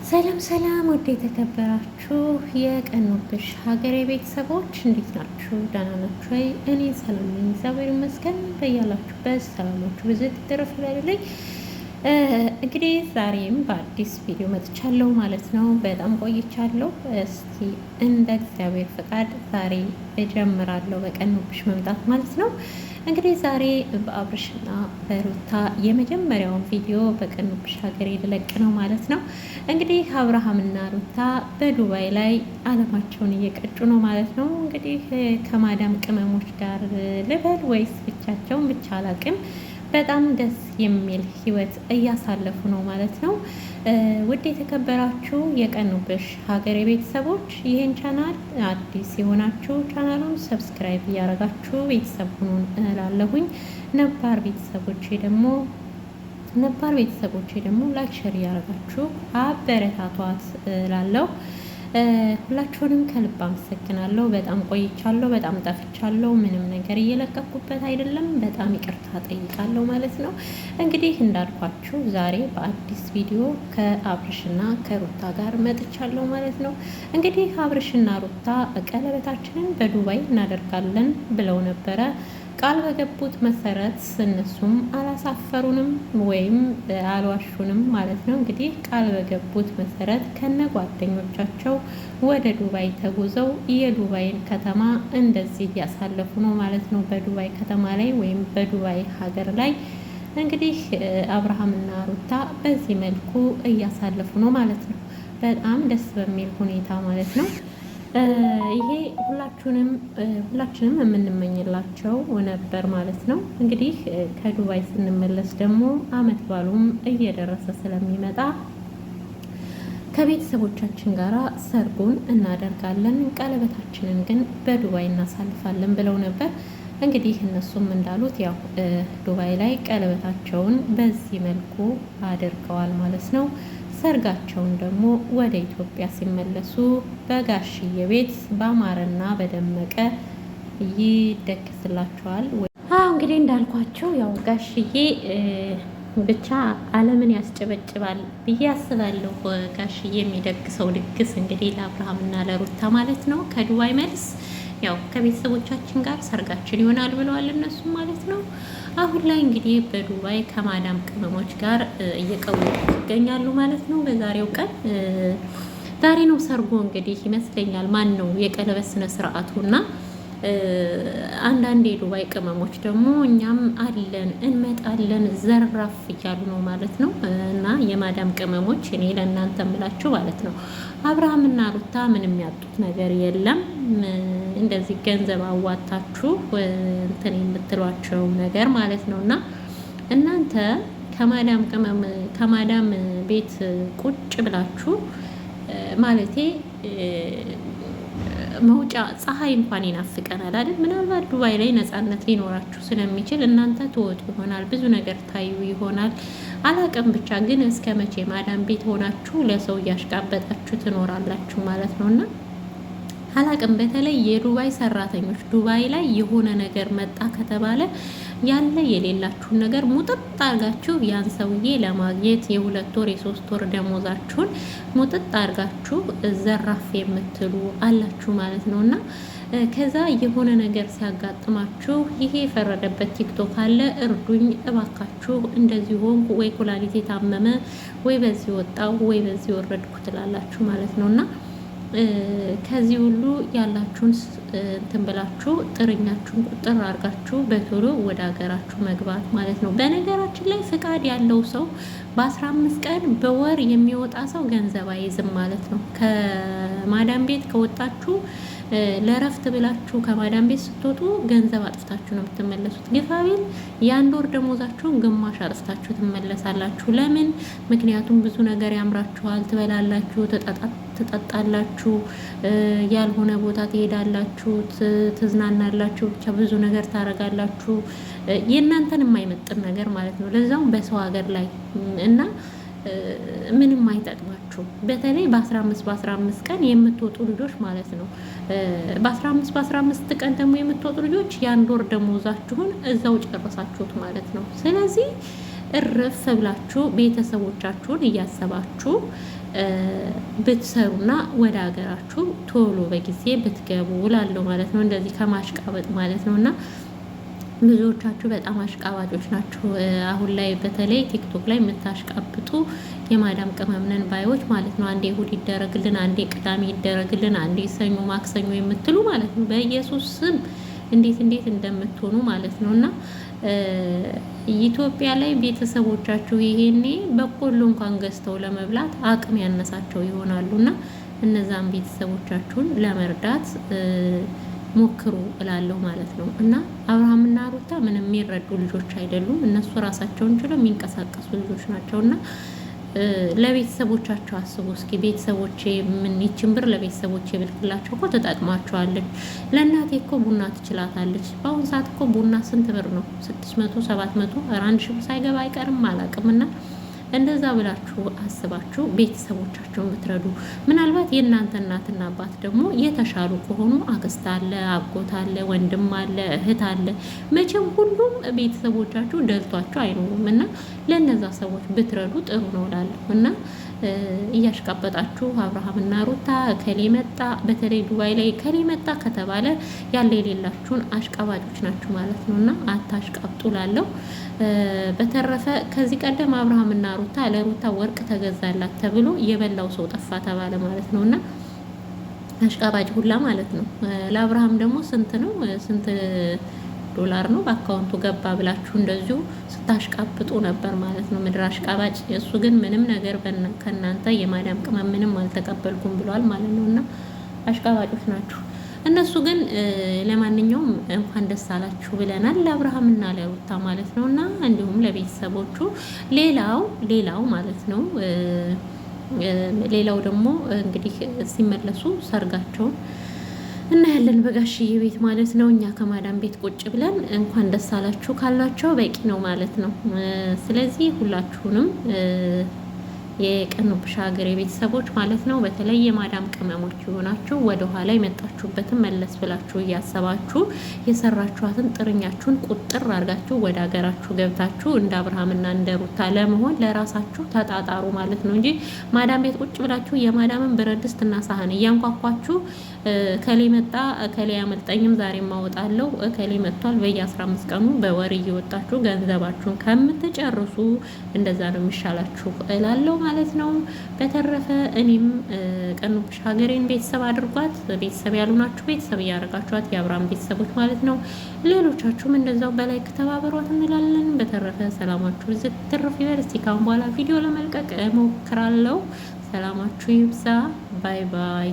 ሰላም ሰላም፣ ወደ የተከበራችሁ የቀኑብሽ ሀገሬ ቤተሰቦች እንዴት ናችሁ? ደህና ናችሁ ወይ? እኔ ሰላም ነኝ፣ እግዚአብሔር ይመስገን። በያላችሁበት ሰላማችሁ ብዝት ይተረፍ ይበልልኝ። እንግዲህ ዛሬም በአዲስ ቪዲዮ መጥቻለሁ ማለት ነው። በጣም ቆይቻለሁ። እስቲ እንደ እግዚአብሔር ፈቃድ ዛሬ እጀምራለሁ በቀኑብሽ መምጣት ማለት ነው። እንግዲህ ዛሬ በአብርሽና በሩታ የመጀመሪያውን ቪዲዮ በቀኑብሽ ሀገሬ ልለቅ ነው ማለት ነው። እንግዲህ አብርሃምና ሩታ በዱባይ ላይ አለማቸውን እየቀጩ ነው ማለት ነው። እንግዲህ ከማዳም ቅመሞች ጋር ልበል ወይስ ብቻቸውን ብቻ አላቅም። በጣም ደስ የሚል ህይወት እያሳለፉ ነው ማለት ነው። ውድ የተከበራችሁ የቀኑብሽ ሀገሬ ቤተሰቦች ይህን ቻናል አዲስ የሆናችሁ ቻናሉን ሰብስክራይብ እያደረጋችሁ ቤተሰብ ሁኑን እላለሁኝ። ነባር ቤተሰቦቼ ደግሞ ላይክ ሸር እያደረጋችሁ አበረታቷት እላለሁ። ሁላችሁንም ከልብ አመሰግናለሁ። በጣም ቆይቻለሁ፣ በጣም ጠፍቻለሁ። ምንም ነገር እየለቀኩበት አይደለም። በጣም ይቅርታ ጠይቃለሁ ማለት ነው። እንግዲህ እንዳልኳችሁ ዛሬ በአዲስ ቪዲዮ ከአብርሽና ከሩታ ጋር መጥቻለሁ ማለት ነው። እንግዲህ አብርሽና ሩታ ቀለበታችንን በዱባይ እናደርጋለን ብለው ነበረ። ቃል በገቡት መሰረት እነሱም አላሳፈሩንም ወይም አልዋሹንም ማለት ነው። እንግዲህ ቃል በገቡት መሰረት ከነ ጓደኞቻቸው ወደ ዱባይ ተጉዘው የዱባይን ከተማ እንደዚህ እያሳለፉ ነው ማለት ነው። በዱባይ ከተማ ላይ ወይም በዱባይ ሀገር ላይ እንግዲህ አብርሃምና ሩታ በዚህ መልኩ እያሳለፉ ነው ማለት ነው። በጣም ደስ በሚል ሁኔታ ማለት ነው። ይሄ ሁላችንም የምንመኝላቸው ነበር ማለት ነው። እንግዲህ ከዱባይ ስንመለስ ደግሞ አመት ባሉም እየደረሰ ስለሚመጣ ከቤተሰቦቻችን ጋር ሰርጉን እናደርጋለን፣ ቀለበታችንን ግን በዱባይ እናሳልፋለን ብለው ነበር። እንግዲህ እነሱም እንዳሉት ያው ዱባይ ላይ ቀለበታቸውን በዚህ መልኩ አድርገዋል ማለት ነው። ሰርጋቸውን ደግሞ ወደ ኢትዮጵያ ሲመለሱ በጋሽዬ ቤት በአማረና በደመቀ ይደግስላቸዋል። እንግዲህ እንዳልኳቸው ያው ጋሽዬ ብቻ ዓለምን ያስጨበጭባል ብዬ አስባለሁ። ጋሽዬ የሚደግሰው ድግስ እንግዲህ ለአብርሃምና ለሩታ ማለት ነው። ከዱባይ መልስ ያው ከቤተሰቦቻችን ጋር ሰርጋችን ይሆናል ብለዋል እነሱ ማለት ነው። አሁን ላይ እንግዲህ በዱባይ ከማዳም ቅመሞች ጋር እየቀወጡ ይገኛሉ ማለት ነው። በዛሬው ቀን ዛሬ ነው ሰርጉ እንግዲህ ይመስለኛል። ማን ነው የቀለበት ስነ ስርዓቱና አንዳንድ የዱባይ ቅመሞች ደግሞ እኛም አለን እንመጣለን ዘራፍ እያሉ ነው ማለት ነው። እና የማዳም ቅመሞች እኔ ለእናንተ ምላችሁ ማለት ነው አብርሃምና ሩታ ምንም ያጡት ነገር የለም። እንደዚህ ገንዘብ አዋታችሁ እንትን የምትሏቸው ነገር ማለት ነው። እና እናንተ ከማዳም ቤት ቁጭ ብላችሁ ማለቴ መውጫ ፀሐይ እንኳን ይናፍቀናል አይደል? ምናልባት ዱባይ ላይ ነፃነት ሊኖራችሁ ስለሚችል እናንተ ትወጡ ይሆናል፣ ብዙ ነገር ታዩ ይሆናል። አላቅም ብቻ ግን እስከ መቼ ማዳም ቤት ሆናችሁ ለሰው እያሽቃበጣችሁ ትኖራላችሁ ማለት ነው። እና አላቅም በተለይ የዱባይ ሰራተኞች ዱባይ ላይ የሆነ ነገር መጣ ከተባለ ያለ የሌላችሁን ነገር ሙጥጥ አርጋችሁ ያን ሰውዬ ለማግኘት የ2 ወር የ3 ወር ደሞዛችሁን ሙጥጥ አርጋችሁ ዘራፍ የምትሉ አላችሁ ማለት ነው። እና ከዛ የሆነ ነገር ሲያጋጥማችሁ ይሄ የፈረደበት ቲክቶክ አለ እርዱኝ እባካችሁ፣ እንደዚህ ሆንኩ ወይ ኩላሊት የታመመ ወይ በዚህ ወጣው ወይ በዚህ ወረድኩ ትላላችሁ ማለት ነው። እና ከዚህ ሁሉ ያላችሁን እንትን ብላችሁ ጥርኛችሁን ቁጥር አድርጋችሁ በቶሎ ወደ ሀገራችሁ መግባት ማለት ነው። በነገራችን ላይ ፍቃድ ያለው ሰው በ15 ቀን በወር የሚወጣ ሰው ገንዘብ አይዝም ማለት ነው። ከማዳም ቤት ከወጣችሁ ለረፍት ብላችሁ ከማዳም ቤት ስትወጡ ገንዘብ አጥፍታችሁ ነው የምትመለሱት። ግፋቢል የ1 ወር ደሞዛችሁን ግማሽ አጥፍታችሁ ትመለሳላችሁ። ለምን? ምክንያቱም ብዙ ነገር ያምራችኋል፣ ትበላላችሁ፣ ትጠጣላችሁ፣ ያልሆነ ቦታ ትሄዳላችሁ፣ ትዝናናላችሁ፣ ብቻ ብዙ ነገር ታረጋላችሁ። የእናንተን የማይመጥን ነገር ማለት ነው። ለዛውም በሰው ሀገር ላይ እና ምንም አይጠቅማችሁ። በተለይ በ15 ቀን የምትወጡ ልጆች ማለት ነው። በ15 ቀን ደግሞ የምትወጡ ልጆች የ1 ወር ደሞዛችሁን እዛው ጨረሳችሁት ማለት ነው። ስለዚህ እርፍ ብላችሁ ቤተሰቦቻችሁን እያሰባችሁ ብትሰሩና ወደ ሀገራችሁ ቶሎ በጊዜ ብትገቡ እላለሁ ማለት ነው። እንደዚህ ከማሽቃበጥ ማለት ነው። እና ብዙዎቻችሁ በጣም አሽቃባጮች ናቸው። አሁን ላይ በተለይ ቲክቶክ ላይ የምታሽቃብጡ የማዳም ቅመምነን ባዮች ማለት ነው። አንዴ እሁድ ይደረግልን፣ አንዴ ቅዳሜ ይደረግልን፣ አንዴ ሰኞ ማክሰኞ የምትሉ ማለት ነው። በኢየሱስ ስም እንዴት እንደምትሆኑ ማለት ነው። እና ኢትዮጵያ ላይ ቤተሰቦቻችሁ ይሄኔ በቆሎ እንኳን ገዝተው ለመብላት አቅም ያነሳቸው ይሆናሉ። እና እነዛን ቤተሰቦቻችሁን ለመርዳት ሞክሩ እላለሁ ማለት ነው። እና አብርሃምና ሩታ ምንም የሚረዱ ልጆች አይደሉም። እነሱ ራሳቸውን ችለው የሚንቀሳቀሱ ልጆች ናቸው። እና ለቤተሰቦቻቸው አስቡ እስኪ። ቤተሰቦቼ ምን ይችን ብር ለቤተሰቦቼ ብልክላቸው እኮ ትጠቅማቸዋለች። ለእናቴ እኮ ቡና ትችላታለች። በአሁኑ ሰዓት እኮ ቡና ስንት ብር ነው? 600 700 1 ሺህ ሳይገባ አይቀርም አላውቅም። እና እንደዛ ብላችሁ አስባችሁ ቤተሰቦቻቸውን ብትረዱ፣ ምናልባት የእናንተ እናትና አባት ደግሞ የተሻሉ ከሆኑ አክስት አለ፣ አጎት አለ፣ ወንድም አለ፣ እህት አለ። መቼም ሁሉም ቤተሰቦቻችሁ ደልቷቸው አይኖሩም። እና ለእነዛ ሰዎች ብትረዱ ጥሩ ነው እላለሁ። እና እያሽቃበጣችሁ አብርሃምና ሩታ ከሌ መጣ፣ በተለይ ዱባይ ላይ ከሌ መጣ ከተባለ ያለ የሌላችሁን አሽቃባጮች ናችሁ ማለት ነው። እና አታሽቃብጡ እላለሁ። በተረፈ ከዚህ ቀደም አብርሃምና ሩታ ለሩታ ወርቅ ተገዛላት ተብሎ የበላው ሰው ጠፋ ተባለ ማለት ነው። እና አሽቃባጭ ሁላ ማለት ነው። ለአብርሃም ደግሞ ስንት ነው ስንት ዶላር ነው በአካውንቱ ገባ ብላችሁ እንደዚሁ ስታሽቃብጡ ነበር ማለት ነው። ምድር አሽቃባጭ። እሱ ግን ምንም ነገር ከእናንተ የማዳም ቅመም ምንም አልተቀበልኩም ብሏል ማለት ነው። እና አሽቃባጮች ናችሁ እነሱ። ግን ለማንኛውም እንኳን ደስ አላችሁ ብለናል ለአብርሃምና ለሩታ ማለት ነው። እና እንዲሁም ለቤተሰቦቹ ሌላው ማለት ነው። ሌላው ደግሞ እንግዲህ ሲመለሱ ሰርጋቸውን እናያለን በጋሽዬ ቤት ማለት ነው። እኛ ከማዳም ቤት ቁጭ ብለን እንኳን ደስ አላችሁ ካልናቸው በቂ ነው ማለት ነው። ስለዚህ ሁላችሁንም የቀኑብሻ ሀገር ቤተሰቦች ማለት ነው፣ በተለይ የማዳም ቅመሞች የሆናችሁ ወደ ኋላ የመጣችሁበትን መለስ ብላችሁ እያሰባችሁ የሰራችኋትን ጥርኛችሁን ቁጥር አድርጋችሁ ወደ ሀገራችሁ ገብታችሁ እንደ አብርሃምና እንደ ሩታ ለመሆን ለራሳችሁ ተጣጣሩ ማለት ነው እንጂ ማዳም ቤት ቁጭ ብላችሁ የማዳምን ብረት ድስትና ሳህን እያንኳኳችሁ ከሌ መጣ ከሌ ያመልጠኝም ዛሬ ማወጣለው ከሌ መጥቷል በየ15 ቀኑ በወር እየወጣችሁ ገንዘባችሁን ከምትጨርሱ እንደዛ ነው የሚሻላችሁ እላለሁ ማለት ነው። በተረፈ እኔም ቀኑብሽ ሀገሬን ቤተሰብ አድርጓት፣ ቤተሰብ ያሉናችሁ ቤተሰብ እያደረጋችኋት የአብርሃም ቤተሰቦች ማለት ነው። ሌሎቻችሁም እንደዛው በላይ ከተባበሯት እንላለን። በተረፈ ሰላማችሁ ዝትርፍ ይበል። እስቲ ካሁን በኋላ ቪዲዮ ለመልቀቅ እሞክራለሁ። ሰላማችሁ ይብዛ። ባይ ባይ።